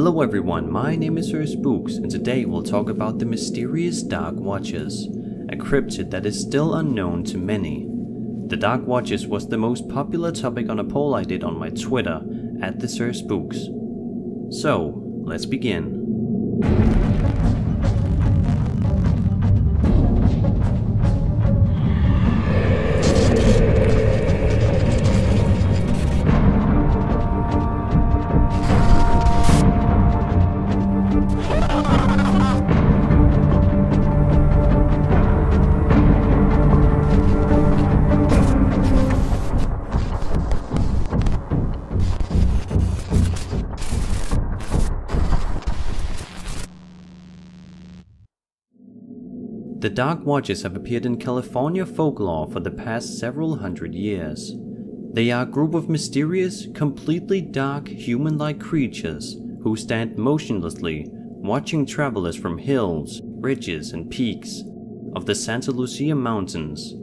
Hello everyone, my name is Sir Spooks, and today we'll talk about the mysterious Dark Watches, a cryptid that is still unknown to many. The Dark Watches was the most popular topic on a poll I did on my Twitter, @SirSpooks. So, let's begin. The Dark Watches have appeared in California folklore for the past several hundred years. They are a group of mysterious, completely dark, human-like creatures who stand motionlessly, watching travelers from hills, ridges, and peaks of the Santa Lucia Mountains.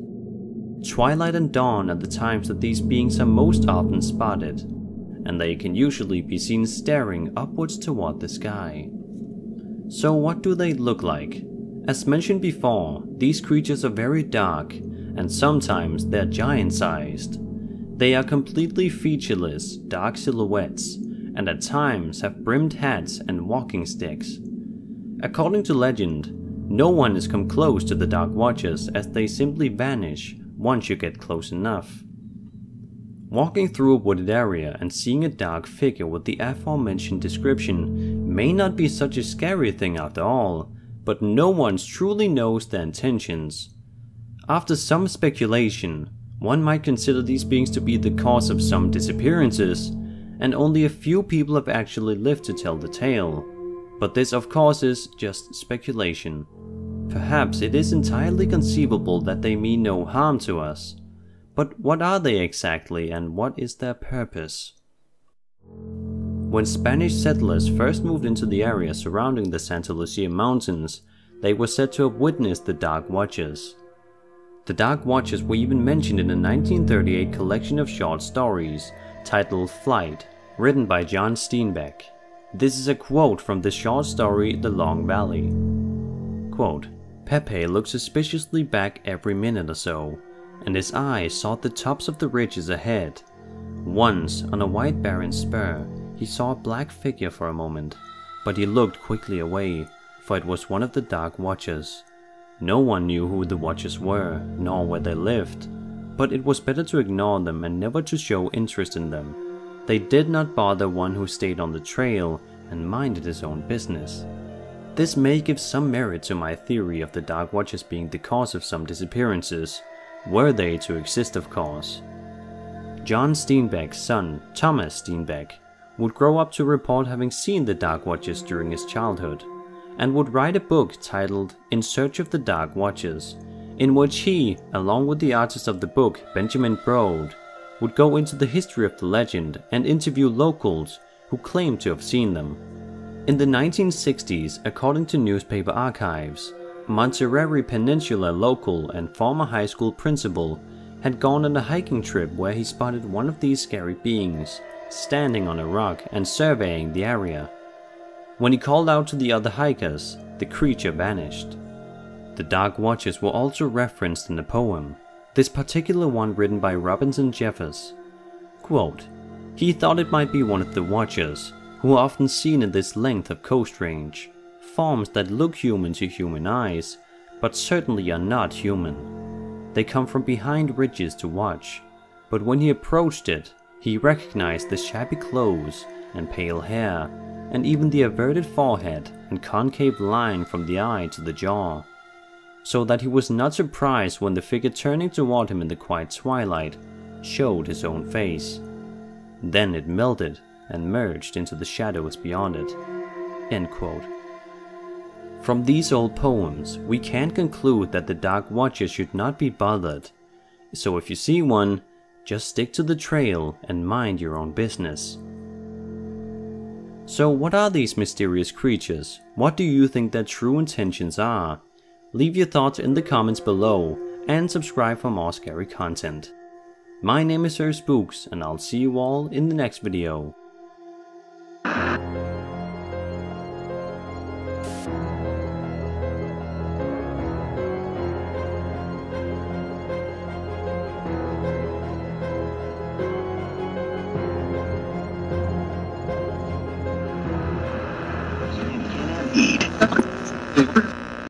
Twilight and dawn are the times that these beings are most often spotted, and they can usually be seen staring upwards toward the sky. So what do they look like? As mentioned before, these creatures are very dark, and sometimes they're giant-sized. They are completely featureless, dark silhouettes, and at times have brimmed hats and walking sticks. According to legend, no one has come close to the Dark Watches as they simply vanish once you get close enough. Walking through a wooded area and seeing a dark figure with the aforementioned description may not be such a scary thing after all, but no one truly knows their intentions. After some speculation, one might consider these beings to be the cause of some disappearances, and only a few people have actually lived to tell the tale. But this of course is just speculation. Perhaps it is entirely conceivable that they mean no harm to us. But what are they exactly, and what is their purpose? When Spanish settlers first moved into the area surrounding the Santa Lucia Mountains, they were said to have witnessed the Dark Watches. The Dark Watches were even mentioned in a 1938 collection of short stories titled Flight, written by John Steinbeck. This is a quote from the short story The Long Valley. Quote, "Pepe looked suspiciously back every minute or so, and his eyes sought the tops of the ridges ahead. Once, on a white barren spur, he saw a black figure for a moment, but he looked quickly away, for it was one of the Dark Watches. No one knew who the Watchers were, nor where they lived, but it was better to ignore them and never to show interest in them. They did not bother one who stayed on the trail and minded his own business." This may give some merit to my theory of the Dark Watches being the cause of some disappearances, were they to exist of course. John Steinbeck's son, Thomas Steinbeck, would grow up to report having seen the Dark Watches during his childhood, and would write a book titled In Search of the Dark Watches, in which he, along with the artist of the book, Benjamin Brode, would go into the history of the legend and interview locals who claimed to have seen them. In the 1960s, according to newspaper archives, Monterey Peninsula local and former high school principal had gone on a hiking trip where he spotted one of these scary beings, standing on a rock and surveying the area. When he called out to the other hikers, the creature vanished. The Dark Watches were also referenced in a poem, this particular one written by Robinson Jeffers. Quote, "He thought it might be one of the Watchers, who are often seen in this length of coast range, forms that look human to human eyes, but certainly are not human. They come from behind ridges to watch, but when he approached it, he recognized the shabby clothes and pale hair, and even the averted forehead and concave line from the eye to the jaw, so that he was not surprised when the figure turning toward him in the quiet twilight showed his own face. Then it melted and merged into the shadows beyond it." End quote. From these old poems, we can conclude that the Dark Watches should not be bothered, so if you see one, just stick to the trail and mind your own business. So what are these mysterious creatures? What do you think their true intentions are? Leave your thoughts in the comments below and subscribe for more scary content. My name is Sir Spooks, and I'll see you all in the next video.